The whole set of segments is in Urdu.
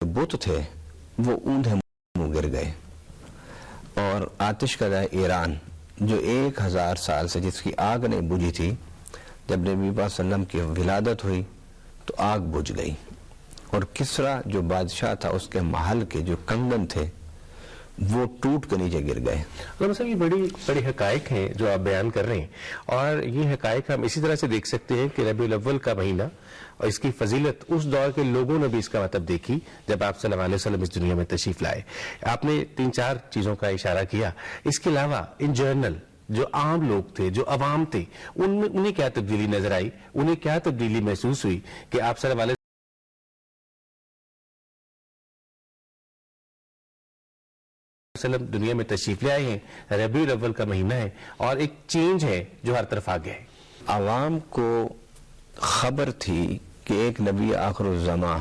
بت تھے وہ اوندھے منہ گر گئے، اور آتش کدہ ایران جو 1000 سال سے جس کی آگ نہیں بجھی تھی، جب نبی صلی اللہ علیہ وسلم کی ولادت ہوئی تو آگ بجھ گئی، اور کسرا جو بادشاہ تھا اس کے محل کے جو کنگن تھے وہ ٹوٹ کے نیچے گر گئے۔ علامہ صاحب، یہ بڑی حقائق ہیں جو آپ بیان کر رہے ہیں، اور یہ حقائق ہم اسی طرح سے دیکھ سکتے ہیں کہ ربیع الاول کا مہینہ اور اس کی فضیلت اس دور کے لوگوں نے بھی اس کا مطلب دیکھی جب آپ صلی اللہ علیہ وسلم اس دنیا میں تشریف لائے۔ آپ نے 3-4 چیزوں کا اشارہ کیا، اس کے علاوہ ان جنرل جو عام لوگ تھے، جو عوام تھے، انہیں کیا تبدیلی نظر آئی، انہیں کیا تبدیلی محسوس ہوئی کہ آپ صلی اللہ علیہ وسلم دنیا میں تشریف لے آئے ہیں، ربیع الاول کا مہینہ ہے اور ایک چینج ہے جو ہر طرف آ گیا ہے۔ عوام کو خبر تھی کہ ایک نبی آخر الزماں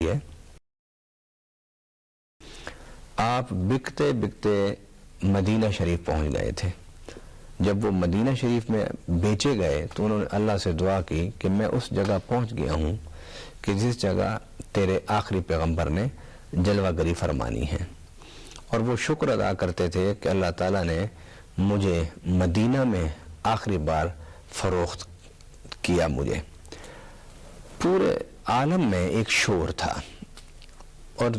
ہے، آپ بکتے بکتے مدینہ شریف پہنچ گئے تھے۔ جب وہ مدینہ شریف میں بیچے گئے تو انہوں نے اللہ سے دعا کی کہ میں اس جگہ پہنچ گیا ہوں کہ جس جگہ تیرے آخری پیغمبر نے جلوہ گری فرمانی ہے، اور وہ شکر ادا کرتے تھے کہ اللہ تعالیٰ نے مجھے مدینہ میں آخری بار فروخت کیا۔ مجھے پورے عالم میں ایک شور تھا، اور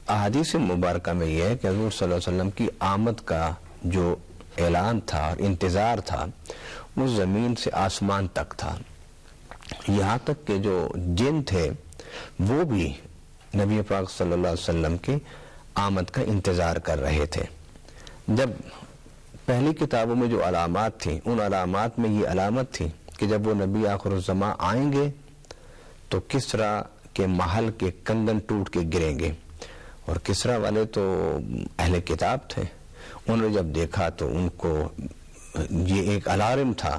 احادیث مبارکہ میں یہ ہے کہ حضور صلی اللہ علیہ وسلم کی آمد کا جو اعلان تھا اور انتظار تھا وہ زمین سے آسمان تک تھا، یہاں تک کہ جو جن تھے وہ بھی نبی پاک صلی اللہ علیہ وسلم کی آمد کا انتظار کر رہے تھے۔ جب پہلی کتابوں میں جو علامات تھیں، ان علامات میں یہ علامت تھی کہ جب وہ نبی آخر الزماں آئیں گے تو کسرا کے محل کے کنگن ٹوٹ کے گریں گے، اور کسرا والے تو اہل کتاب تھے، انہوں نے جب دیکھا تو ان کو یہ ایک الارم تھا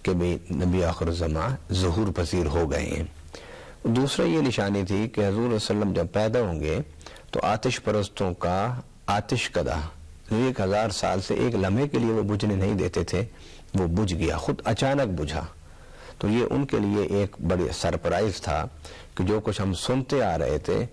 کہ بھی نبی آخر الزماں ظہور پذیر ہو گئے ہیں۔ دوسرا یہ نشانی تھی کہ حضور صلی اللہ علیہ وسلم جب پیدا ہوں گے تو آتش پرستوں کا آتش کدہ 1000 سال سے ایک لمحے کے لیے وہ بجھنے نہیں دیتے تھے، وہ بجھ گیا، خود اچانک بجھا۔ تو یہ ان کے لیے ایک بڑی سرپرائز تھا کہ جو کچھ ہم سنتے آ رہے تھے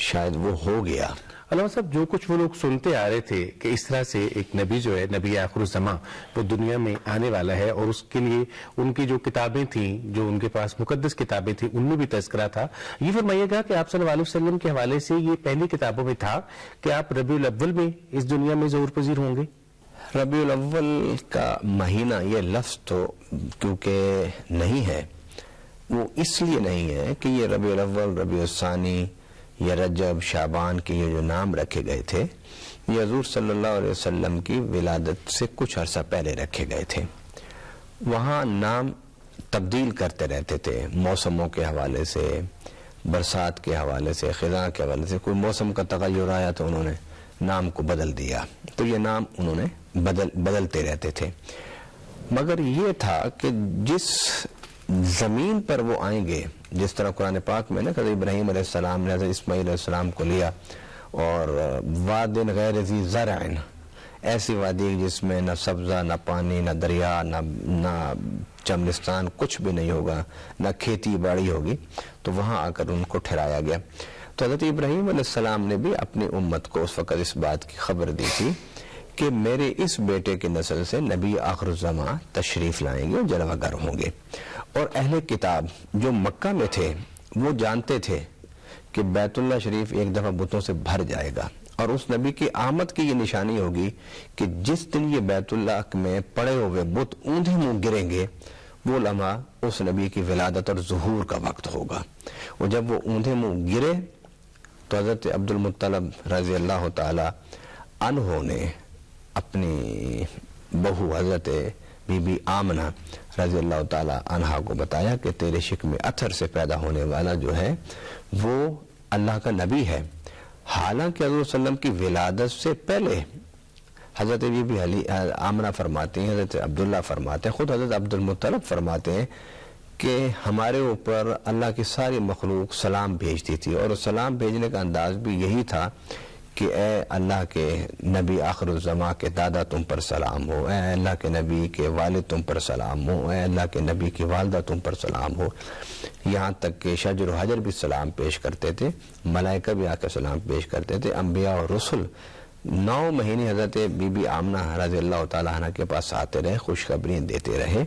شاید وہ ہو گیا۔ علامہ صاحب، جو کچھ وہ لوگ سنتے آ رہے تھے کہ اس طرح سے ایک نبی جو ہے، نبی آخر الزماں، وہ دنیا میں آنے والا ہے، اور اس کے لیے ان کی جو کتابیں تھیں، جو ان کے پاس مقدس کتابیں تھیں، ان میں بھی تذکرہ تھا، یہ فرمائیے گا کہ آپ صلی اللہ علیہ وسلم کے حوالے سے یہ پہلی کتابوں میں تھا کہ آپ ربیع الاول میں اس دنیا میں ظہور پذیر ہوں گے؟ ربیع الاول کا مہینہ یہ لفظ تو کیونکہ نہیں ہے، وہ اس لیے نہیں ہے کہ یہ ربیع الاول، ربیع الثانی یا رجب، شعبان کے یہ جو نام رکھے گئے تھے یہ حضور صلی اللہ علیہ وسلم کی ولادت سے کچھ عرصہ پہلے رکھے گئے تھے۔ وہاں نام تبدیل کرتے رہتے تھے، موسموں کے حوالے سے، برسات کے حوالے سے، خزاں کے حوالے سے، کوئی موسم کا تغیر آیا تو انہوں نے نام کو بدل دیا، تو یہ نام انہوں نے بدلتے رہتے تھے۔ مگر یہ تھا کہ جس زمین پر وہ آئیں گے، جس طرح قرآن پاک میں نا کہ ابراہیم علیہ السلام نے حضرت اسماعیل علیہ السلام کو لیا اور واد غیر ذی زرع، ایسی وادی جس میں نہ سبزہ، نہ پانی، نہ دریا، نہ چمنستان، کچھ بھی نہیں ہوگا، نہ کھیتی باڑی ہوگی، تو وہاں آ کر ان کو ٹھہرایا گیا۔ تو حضرت ابراہیم علیہ السلام نے بھی اپنی امت کو اس وقت اس بات کی خبر دی تھی کہ میرے اس بیٹے کی نسل سے نبی آخر الزماں تشریف لائیں گے اور جلوہ گر ہوں گے۔ اور اہل کتاب جو مکہ میں تھے وہ جانتے تھے کہ بیت اللہ شریف ایک دفعہ بتوں سے بھر جائے گا، اور اس نبی کی آمد کی یہ نشانی ہوگی کہ جس دن یہ بیت اللہ میں پڑے ہوئے بت اوندھے منہ گریں گے وہ لمحہ اس نبی کی ولادت اور ظہور کا وقت ہوگا۔ اور جب وہ اوندھے منہ گرے تو حضرت عبد المطلب رضی اللہ تعالی عنہ نے اپنی بہو حضرت بی بی آمنہ رضی اللہ تعالی عنہا کو بتایا کہ تیرے شکم اطہر سے پیدا ہونے والا جو ہے وہ اللہ کا نبی ہے، حالانکہ حضرت صلی اللہ علیہ وسلم کی ولادت سے پہلے حضرت بی بی آمنہ فرماتے ہیں، حضرت عبداللہ فرماتے ہیں، خود حضرت عبد المطلب فرماتے ہیں کہ ہمارے اوپر اللہ کی ساری مخلوق سلام بھیجتی تھی، اور سلام بھیجنے کا انداز بھی یہی تھا کہ اے اللہ کے نبی آخر الزماں کے دادا تم پر سلام ہو، اے اللہ کے نبی کے والد تم پر سلام ہو، اے اللہ کے نبی کی والدہ تم پر سلام ہو، یہاں تک کہ شجر و حجر بھی سلام پیش کرتے تھے، ملائکہ بھی آ کے سلام پیش کرتے تھے، انبیاء اور رسل 9 مہینے حضرت بی بی آمنہ رضی اللہ تعالیٰ عنہ کے پاس آتے رہے، خوشخبری دیتے رہے۔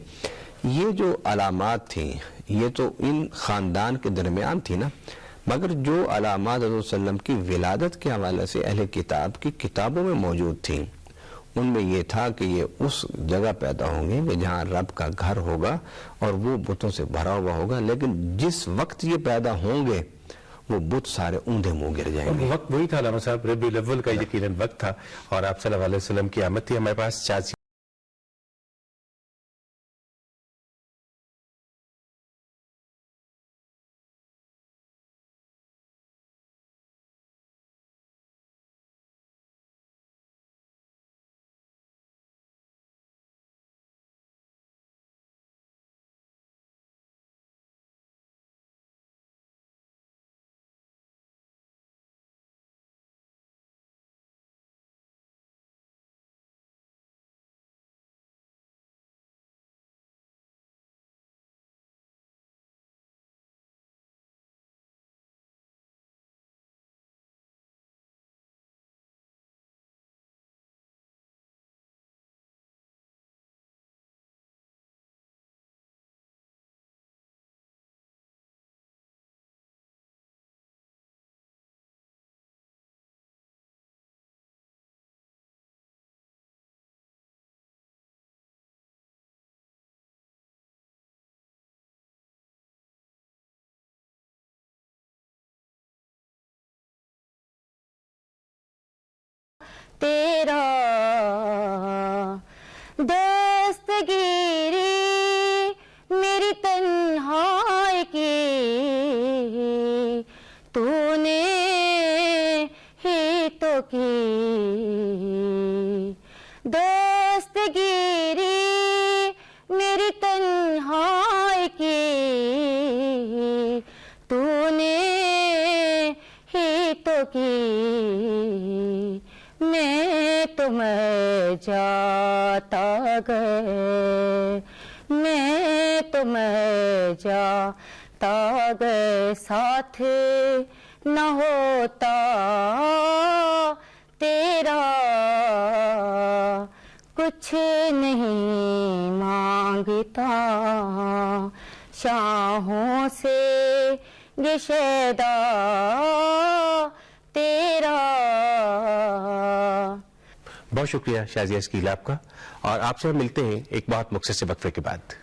یہ جو علامات تھیں یہ تو ان خاندان کے درمیان تھی نا، مگر جو علامات حضرت صلی اللہ علیہ وسلم کی ولادت کے حوالے سے اہل کتاب کی کتابوں میں موجود تھیں، ان میں یہ تھا کہ یہ اس جگہ پیدا ہوں گے کہ جہاں رب کا گھر ہوگا اور وہ بتوں سے بھرا ہوا ہوگا، لیکن جس وقت یہ پیدا ہوں گے وہ بت سارے اوندے منہ گر جائیں گے۔ وقت وہی تھا علامہ صاحب، ربیع الاول کا یقیناً وقت تھا، اور آپ صلی اللہ علیہ وسلم کی آمد تھی۔ ہمارے پاس چاچی تیرا دستگیری میری تنہائی کی تو نے ہی تو کی، دستگیری میری تنہائی کی تو نے ہی تو کی، میں تو مر جاتا گئے، میں تو مر جاتا گئے، ساتھ نہ ہوتا تیرا، کچھ نہیں مانگتا شاہوں سے یہ شیدا تیرا۔ بہت شکریہ شازیہ اسکیل آپ کا، اور آپ سے ملتے ہیں ایک بہت مختصر وقفے کے بعد۔